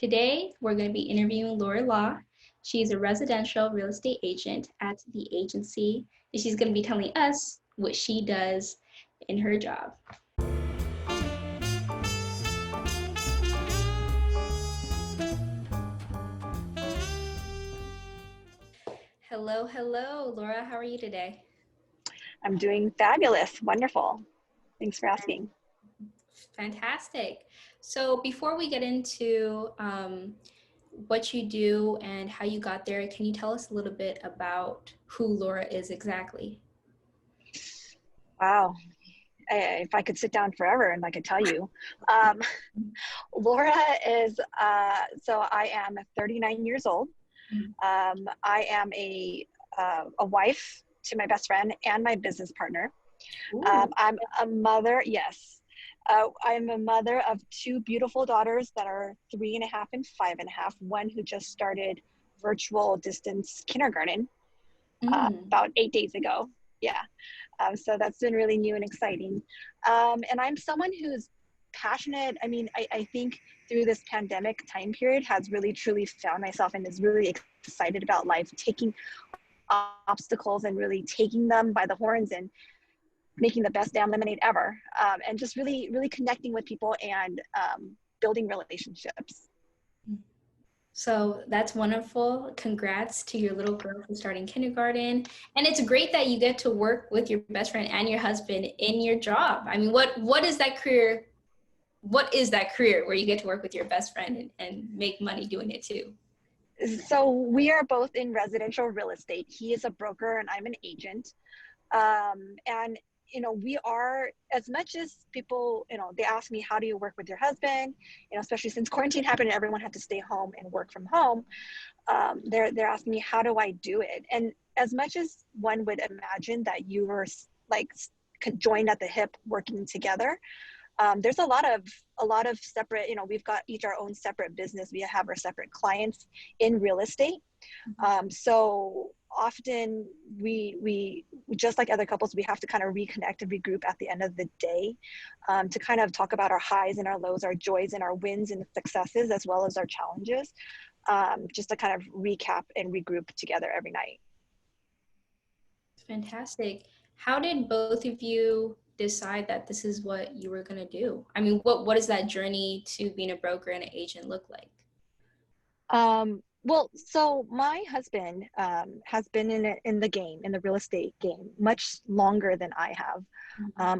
Today, we're going to be interviewing Laura Law. She's a residential real estate agent at the agency, and she's going to be telling us what she does in her job. Hello, hello, Laura. How are you today? I'm doing fabulous. Wonderful. Thanks for asking. Fantastic. So before we get into what you do and how you got there, can you tell us a little bit about who Laura is exactly? Wow. If I could sit down forever and I could tell you. Laura is, so I am 39 years old. I am a wife to my best friend and my business partner. I'm a mother, yes. I'm a mother of two beautiful daughters that are 3.5 and 5.5. One who just started virtual distance kindergarten about 8 days ago. Yeah. So that's been really new and exciting. And I'm someone who's passionate. I mean, I think through this pandemic time period has really truly found myself and is really excited about life, taking obstacles and really taking them by the horns and making the best damn lemonade ever. And just really, really connecting with people and building relationships. So that's wonderful. Congrats to your little girl for starting kindergarten. And it's great that you get to work with your best friend and your husband in your job. I mean, what is that career? What is that career where you get to work with your best friend and make money doing it too? So we are both in residential real estate. He is a broker and I'm an agent. And we are, as much as people, they ask me, how do you work with your husband? Especially since quarantine happened and everyone had to stay home and work from home. They're asking me, how do I do it? And as much as one would imagine that you were like joined at the hip working together, there's a lot of separate, we've got each our own separate business. We have our separate clients in real estate. So often we just like other couples, we have to kind of reconnect and regroup at the end of the day, to kind of talk about our highs and our lows, our joys and our wins and successes, as well as our challenges, just to kind of recap and regroup together every night. Fantastic. How did both of you decide that this is what you were going to do? I mean, what does that journey to being a broker and an agent look like? Well, so my husband has been in the real estate game, much longer than I have.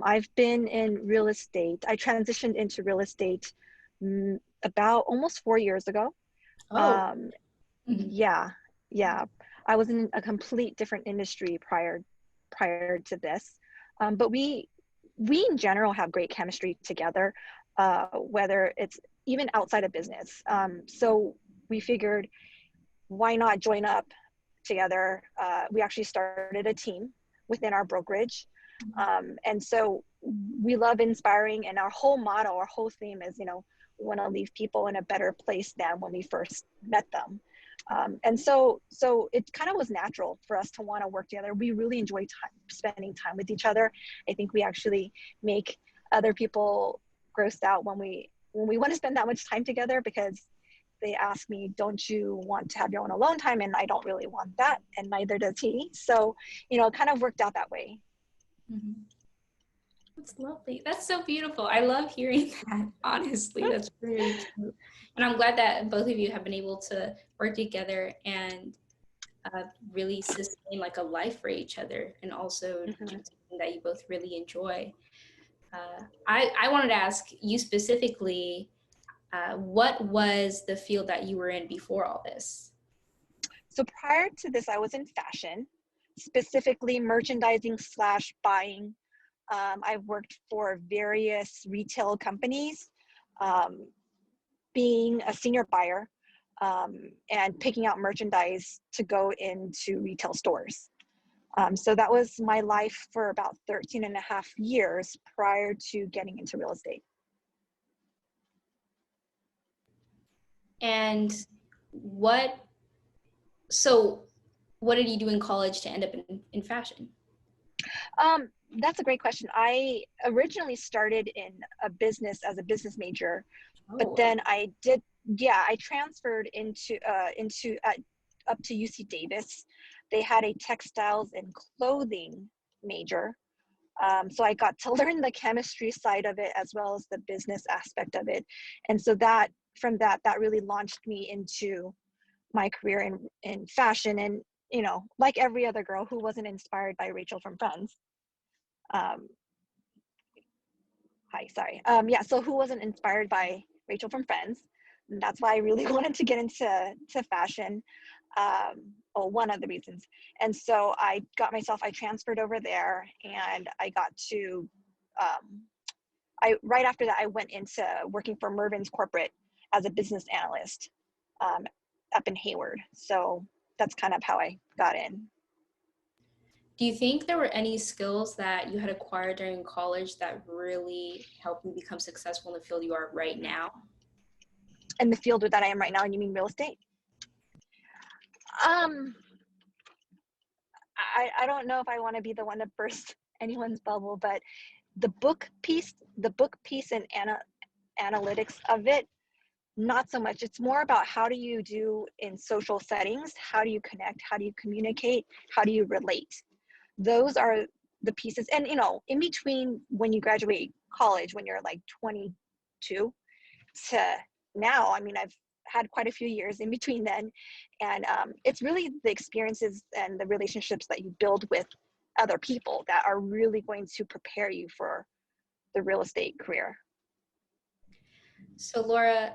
I've been in real estate. I transitioned into real estate about almost 4 years ago. Oh. Yeah. I was in a complete different industry prior to this. But we in general have great chemistry together, whether it's even outside of business. So we figured, why not join up together? We actually started a team within our brokerage. And so we love inspiring, and our whole motto, our whole theme is, we want to leave people in a better place than when we first met them. And so it kind of was natural for us to want to work together. We really enjoy spending time with each other. I think we actually make other people grossed out when we want to spend that much time together, because they ask me, don't you want to have your own alone time? And I don't really want that, and neither does he. So, it kind of worked out that way. That's lovely. That's so beautiful. I love hearing that. Honestly, that's really cute. And I'm glad that both of you have been able to work together and really sustain like a life for each other, and also do something that you both really enjoy. I wanted to ask you specifically, what was the field that you were in before all this? So prior to this, I was in fashion, specifically merchandising / buying. I've worked for various retail companies, being a senior buyer, and picking out merchandise to go into retail stores. So that was my life for about 13.5 years prior to getting into real estate. And what did you do in college to end up in fashion? That's a great question. I originally started in a business as a business major, but then I did yeah, I transferred up to UC Davis. They had a textiles and clothing major. So I got to learn the chemistry side of it as well as the business aspect of it. And so that from that really launched me into my career in fashion. And, you know, like every other girl who wasn't inspired by Rachel from Friends. Um, Hi, sorry. Yeah, so who wasn't inspired by Rachel from Friends? And that's why I really wanted to get into fashion. Well, one of the reasons. And so I transferred over there, and I got to, right after that, I went into working for Mervyn's Corporate as a business analyst up in Hayward. So that's kind of how I got in. Do you think there were any skills that you had acquired during college that really helped you become successful in the field you are right now? In the field that I am right now, you mean real estate? Um, I don't know if I want to be the one to burst anyone's bubble, but the book piece and analytics of it, not so much. It's more about how do you do in social settings? How do you connect? How do you communicate? How do you relate? Those are the pieces. And, you know, in between when you graduate college, when you're like 22 to now, I mean, I've had quite a few years in between then. And it's really the experiences and the relationships that you build with other people that are really going to prepare you for the real estate career. So, Laura,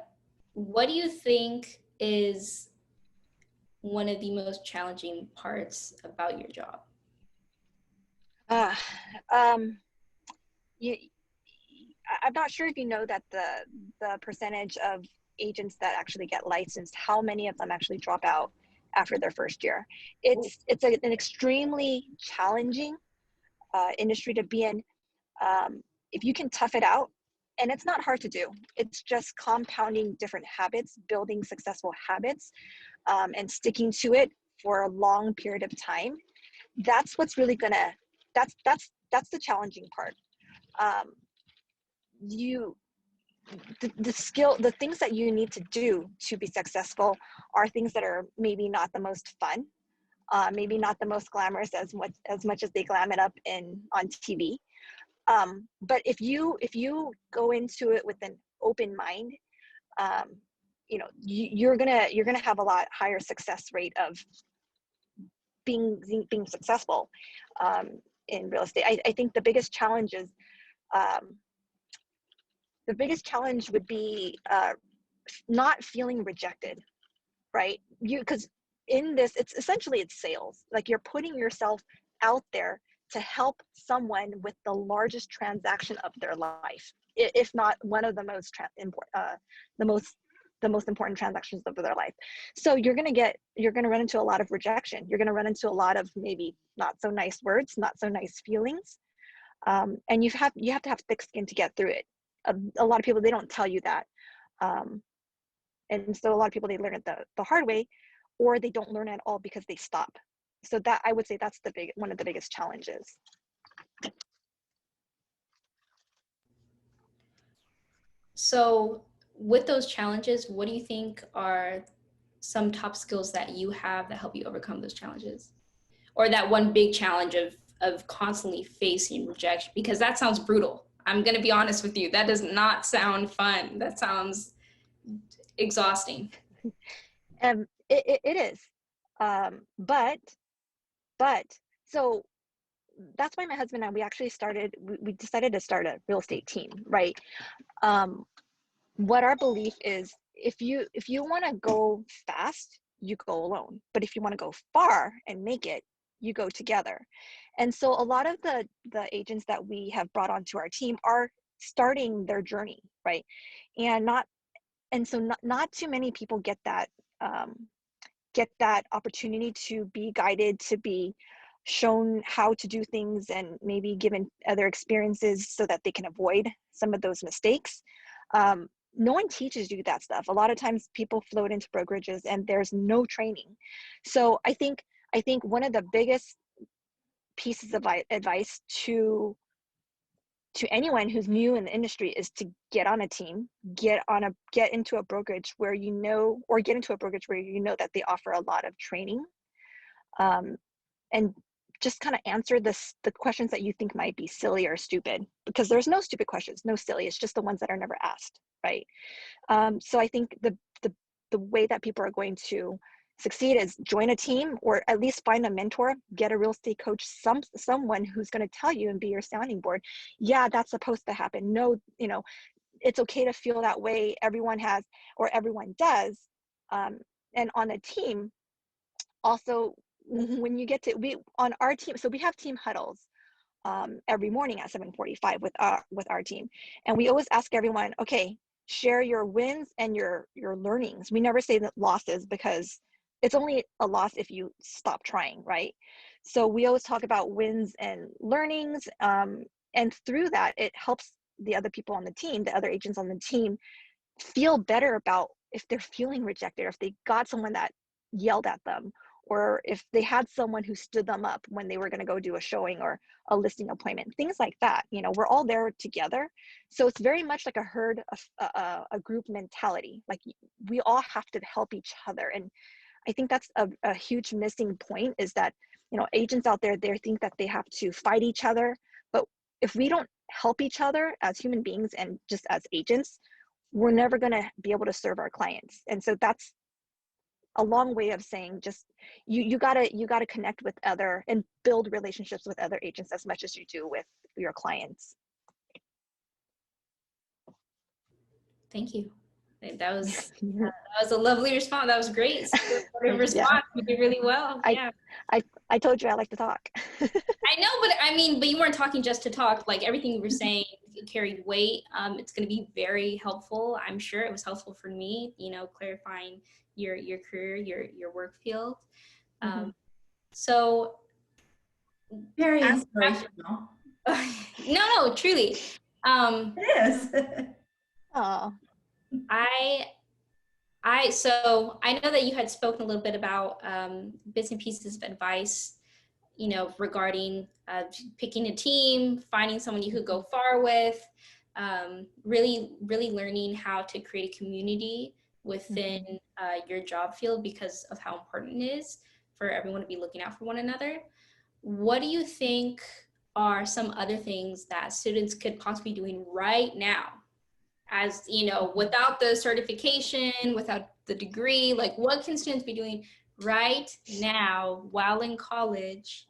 what do you think is one of the most challenging parts about your job? Uh, um, you, I'm not sure if you know that the percentage of agents that actually get licensed, how many of them actually drop out after their first year. An extremely challenging industry to be in. If you can tough it out, and it's not hard to do, it's just compounding different habits, building successful habits, and sticking to it for a long period of time. That's what's really gonna, that's the challenging part. Um, you the things that you need to do to be successful are things that are maybe not the most fun, maybe not the most glamorous as much as they glam it up on TV. But if you go into it with an open mind, um, you know, you're gonna have a lot higher success rate of being successful in real estate. I think the biggest challenge is um, the biggest challenge would be not feeling rejected, right? Because in this, it's sales. Like you're putting yourself out there to help someone with the largest transaction of their life, if not one of the most the most important transactions of their life. So you're gonna run into a lot of rejection. You're gonna run into a lot of maybe not so nice words, not so nice feelings, and you have to have thick skin to get through it. A lot of people, they don't tell you that. Um, and so a lot of people, they learn it the hard way, or they don't learn at all because they stop. So that, I would say, that's one of the biggest challenges. So, with those challenges, what do you think are some top skills that you have that help you overcome those challenges? Or that one big challenge of constantly facing rejection? Because that sounds brutal. I'm going to be honest with you. That does not sound fun. That sounds exhausting. It is. But so that's why my husband and I, we decided to start a real estate team, right? What our belief is, if you want to go fast, you go alone. But if you want to go far and make it, you go together. And so a lot of the agents that we have brought onto our team are starting their journey, right? And not too many people get that opportunity to be guided, to be shown how to do things, and maybe given other experiences so that they can avoid some of those mistakes. No one teaches you that stuff. A lot of times people float into brokerages and there's no training. So I think one of the biggest pieces of advice to to anyone who's new in the industry is to get on a team, get into a brokerage where you know, or get into a brokerage where you know that they offer a lot of training, and just kind of answer the questions that you think might be silly or stupid, because there's no stupid questions, no silly, it's just the ones that are never asked, right? So I think the way that people are going to succeed is join a team, or at least find a mentor, get a real estate coach, someone who's going to tell you and be your sounding board. Yeah, that's supposed to happen. No, you know, it's okay to feel that way. Everyone has, or everyone does. And on a team, also, when you get to, we on our team, so we have team huddles every morning at 7:45 with our team, and we always ask everyone, okay, share your wins and your learnings. We never say that losses, because it's only a loss if you stop trying, right? So we always talk about wins and learnings, and through that, it helps the other people on the team, the other agents on the team, feel better about if they're feeling rejected, or if they got someone that yelled at them, or if they had someone who stood them up when they were going to go do a showing or a listing appointment, things like that. You know, we're all there together. So it's very much like a herd, a group mentality. Like, we all have to help each other. And I think that's a huge missing point, is that, you know, agents out there, they think that they have to fight each other. But if we don't help each other as human beings and just as agents, we're never going to be able to serve our clients. And so that's a long way of saying, just you gotta connect with other and build relationships with other agents as much as you do with your clients. Thank you. That was a lovely response. That was great. Supportive response. Yeah. You did really well. Yeah. I told you I like to talk. I know, but I mean, but you weren't talking just to talk. Like, everything you were saying carried weight. It's going to be very helpful. I'm sure it was helpful for me, you know, clarifying your career, your work field. So very inspirational. No, truly. It is. Oh. So I know that you had spoken a little bit about bits and pieces of advice, you know, regarding picking a team, finding someone you could go far with, really learning how to create a community within your job field, because of how important it is for everyone to be looking out for one another. What do you think are some other things that students could possibly be doing right now, as, you know, without the certification, without the degree? Like, what can students be doing right now while in college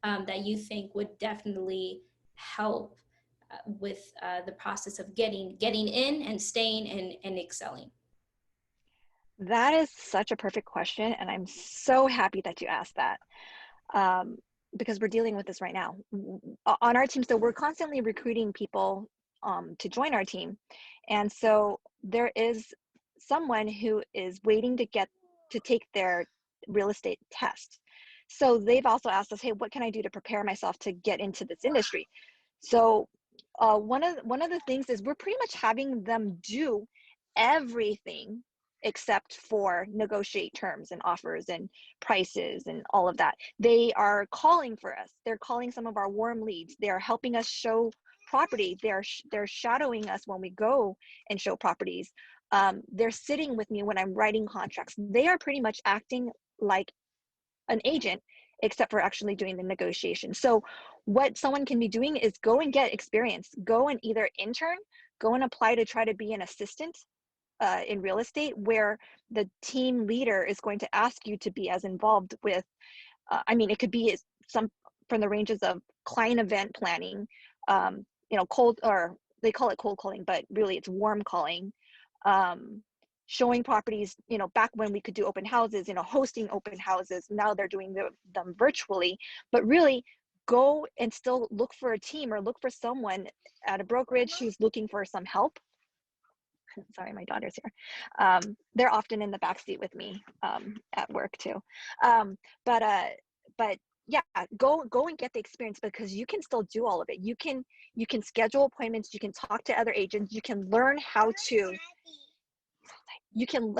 that you think would definitely help with the process of getting in and staying and excelling? That is such a perfect question, and I'm so happy that you asked that, because we're dealing with this right now on our team. So we're constantly recruiting people to join our team, and so there is someone who is waiting to take their real estate test. So they've also asked us, hey, what can I do to prepare myself to get into this industry? So one of the things is we're pretty much having them do everything except for negotiate terms and offers and prices and all of that. They are calling for us. They're calling some of our warm leads. They're helping us show property. They're shadowing us when we go and show properties. They're sitting with me when I'm writing contracts. They are pretty much acting like an agent, except for actually doing the negotiation. So what someone can be doing is go and get experience. Go and either intern, go and apply to try to be an assistant in real estate, where the team leader is going to ask you to be as involved with, I mean, it could be some from the ranges of client event planning, you know, cold, or they call it cold calling, but really it's warm calling, showing properties, you know, back when we could do open houses, you know, hosting open houses. Now they're doing them virtually, but really go and still look for a team, or look for someone at a brokerage who's looking for some help. Sorry, my daughter's here. They're often in the backseat with me at work too. But yeah, go and get the experience, because you can still do all of it. You can schedule appointments. You can talk to other agents. You can learn how to. You can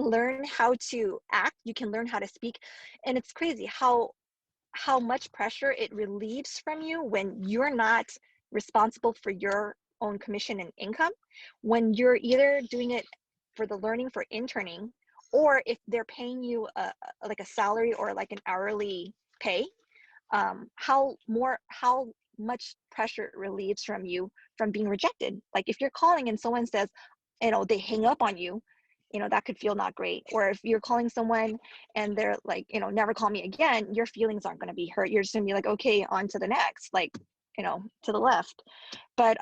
learn how to act. You can learn how to speak, and it's crazy how much pressure it relieves from you when you're not responsible for your own commission and income, when you're either doing it for the learning for interning, or if they're paying you like a salary or like an hourly pay, how much pressure it relieves from you from being rejected. Like if you're calling and someone says, they hang up on you, that could feel not great. Or if you're calling someone and they're like, never call me again, your feelings aren't going to be hurt. You're just going to be like, okay, on to the next, like, to the left. But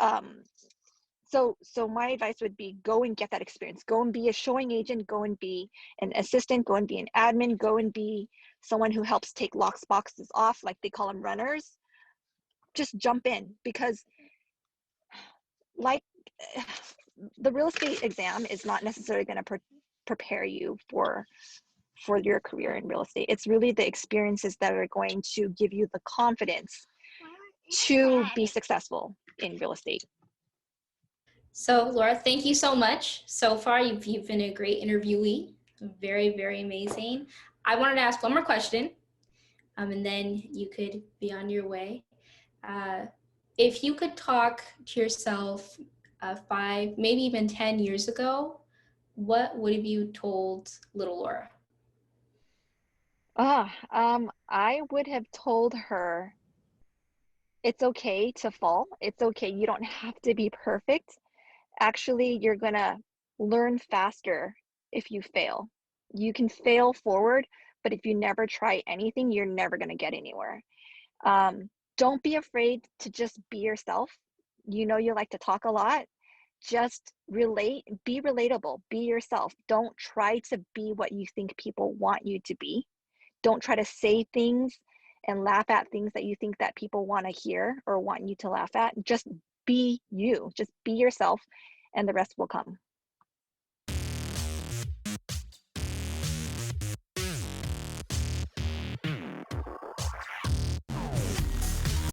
so my advice would be, go and get that experience. Go and be a showing agent, go and be an assistant, go and be an admin, go and be someone who helps take locks boxes off, like they call them runners. Just jump in, because like the real estate exam is not necessarily going to prepare you for your career in real estate. It's really the experiences that are going to give you the confidence to be successful in real estate. So Laura, thank you so much. So far, you've been a great interviewee. Very, very amazing. I wanted to ask one more question, and then you could be on your way. If you could talk to yourself 5, maybe even 10 years ago, what would have you told little Laura? I would have told her, it's okay to fall. It's okay. You don't have to be perfect. Actually, you're gonna learn faster if you fail. You can fail forward, but if you never try anything, you're never gonna get anywhere. Don't be afraid to just be yourself. You like to talk a lot. Just be relatable, be yourself. Don't try to be what you think people want you to be. Don't try to say things and laugh at things that you think that people want to hear or want you to laugh at. Just be you, just be yourself, and the rest will come.